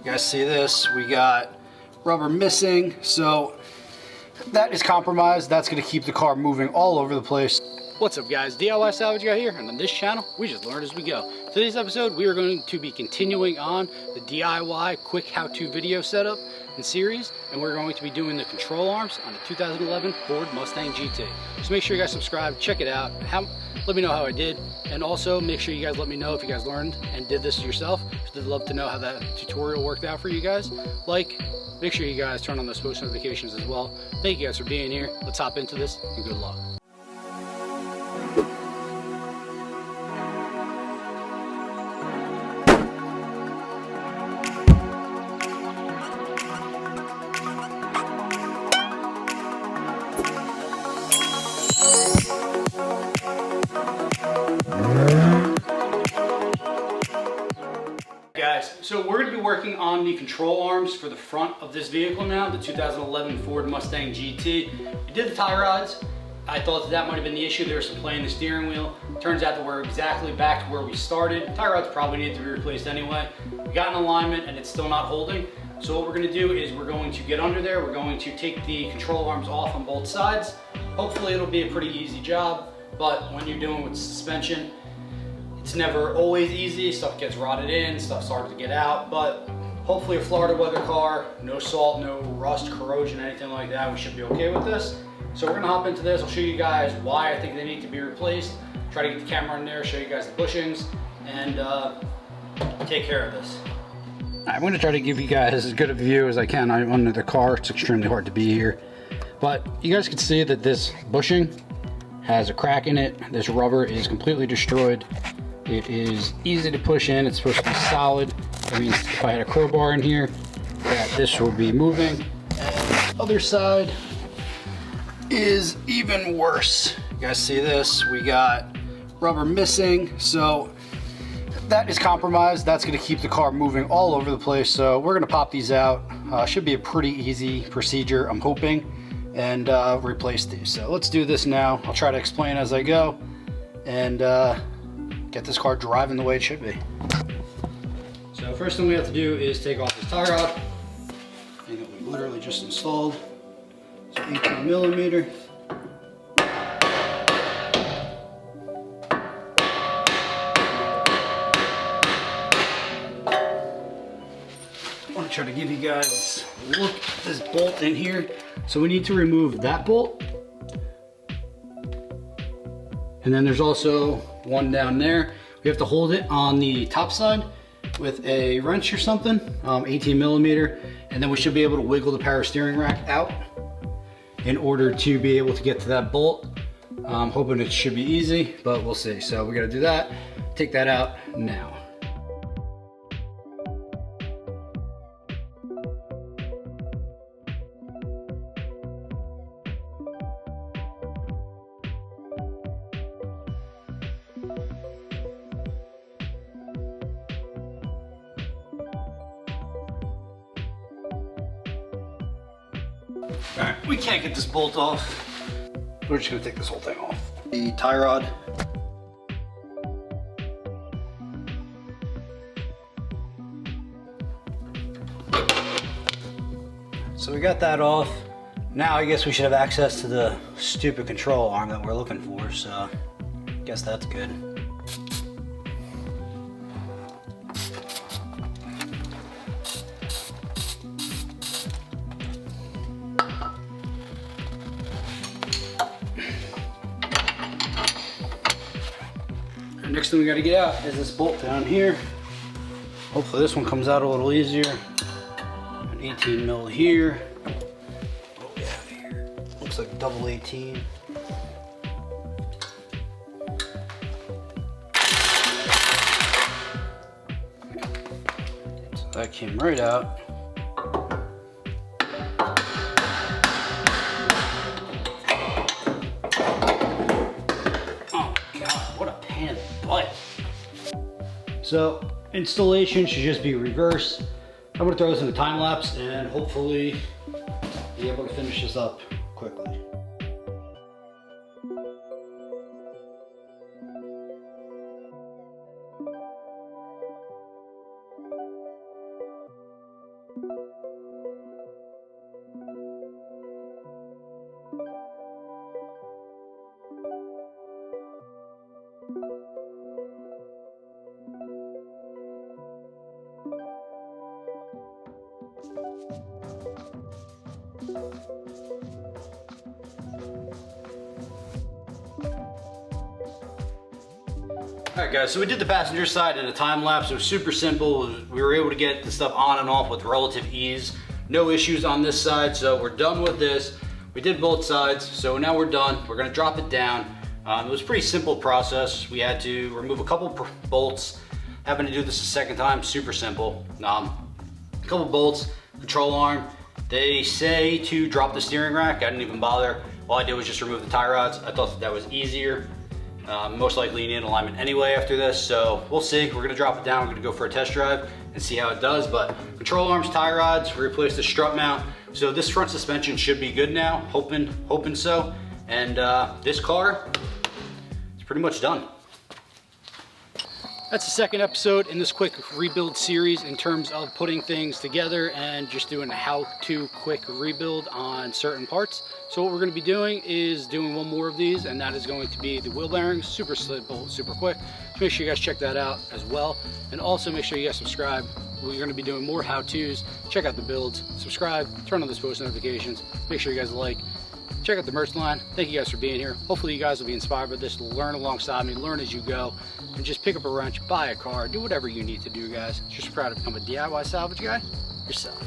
You guys see this? We got rubber missing, so that is compromised. That's going to keep the car moving all over the place. What's up, guys? DIY Salvage Guy here, and on this channel, we just learn as we go. Today's episode, we are going to be continuing on the DIY quick how-to video setup and series, and we're going to be doing the control arms on the 2011 Ford Mustang GT. So make sure you guys subscribe, check it out, let me know how I did, and also make sure you guys let me know if you guys learned and did this yourself. I'd love to know how that tutorial worked out for you guys. Make sure you guys turn on those post notifications as well. Thank you guys for being here. Let's hop into this, and good luck. Guys, so we're going to be working on the control arms for the front of this vehicle now, the 2011 Ford Mustang GT. We did the tie rods. I thought that might have been the issue. There was some play in the steering wheel. Turns out that we're exactly back to where we started. Tie rods probably need to be replaced anyway. We got in alignment and it's still not holding. So what we're going to do is we're going to get under there. We're going to take the control arms off on both sides. Hopefully it'll be a pretty easy job, but when you're doing with suspension, it's never always easy. Stuff gets rotted in, stuff's hard to get out, but hopefully a Florida weather car, no salt, no rust, corrosion, anything like that, we should be okay with this. So we're gonna hop into this. I'll show you guys why I think they need to be replaced, try to get the camera in there, show you guys the bushings, and take care of this. I'm gonna try to give you guys as good a view as I can. I'm under the car, it's extremely hard to be here. But you guys can see that this bushing has a crack in it. This rubber is completely destroyed. It is easy to push in. It's supposed to be solid. That means if I had a crowbar in here, that this will be moving. And the other side is even worse. You guys see this? We got rubber missing, so that is compromised. That's going to keep the car moving all over the place. So we're going to pop these out. Should be a pretty easy procedure, I'm hoping, and replace these. So let's do this now. I'll try to explain as I go, and get this car driving the way it should be. So first thing we have to do is take off this tie rod, thing that we literally just installed. It's 18 millimeter. I want to try to give you guys a look at this bolt in here. So we need to remove that bolt. And then there's also one down there. We have to hold it on the top side with a wrench or something, 18 millimeter, and then we should be able to wiggle the power steering rack out in order to be able to get to that bolt. I'm hoping it should be easy, but we'll see. So we gotta do that, take that out now. All right, we can't get this bolt off. We're just gonna take this whole thing off. The tie rod. So we got that off. Now I guess we should have access to the stupid control arm that we're looking for, so I guess that's good. Next thing we got to get out is this bolt down here. Hopefully this one comes out a little easier. An 18 mil here. What do we have here? Looks like double 18. So that came right out. So installation should just be reverse. I'm gonna throw this in a time lapse and hopefully be able to finish this up quickly. Alright guys, so we did the passenger side in a time lapse. It was super simple. We were able to get the stuff on and off with relative ease. No issues on this side, so we're done with this. We did both sides, so now we're done. We're gonna drop it down. It was a pretty simple process. We had to remove a couple bolts. Having to do this a second time, super simple. A couple bolts, control arm. They say to drop the steering rack. I didn't even bother. All I did was just remove the tie rods. I thought that was easier. Most likely you need alignment anyway after this, so we'll see. We're gonna drop it down. We're gonna go for a test drive and see how it does. But control arms, tie rods, we replaced the strut mount. So this front suspension should be good now, hoping so. And this car is pretty much done. That's the second episode in this quick rebuild series in terms of putting things together and just doing a how-to quick rebuild on certain parts. So what we're going to be doing is doing one more of these, and that is going to be the wheel bearings. Super simple, super quick. So make sure you guys check that out as well. And also make sure you guys subscribe. We're going to be doing more how-tos. Check out the builds, subscribe, turn on those post notifications. Make sure you guys like. Check out the merch line. Thank you guys for being here. Hopefully you guys will be inspired by this, learn alongside me, learn as you go, and just pick up a wrench, buy a car, do whatever you need to do, guys. Just try to become a DIY salvage guy yourself.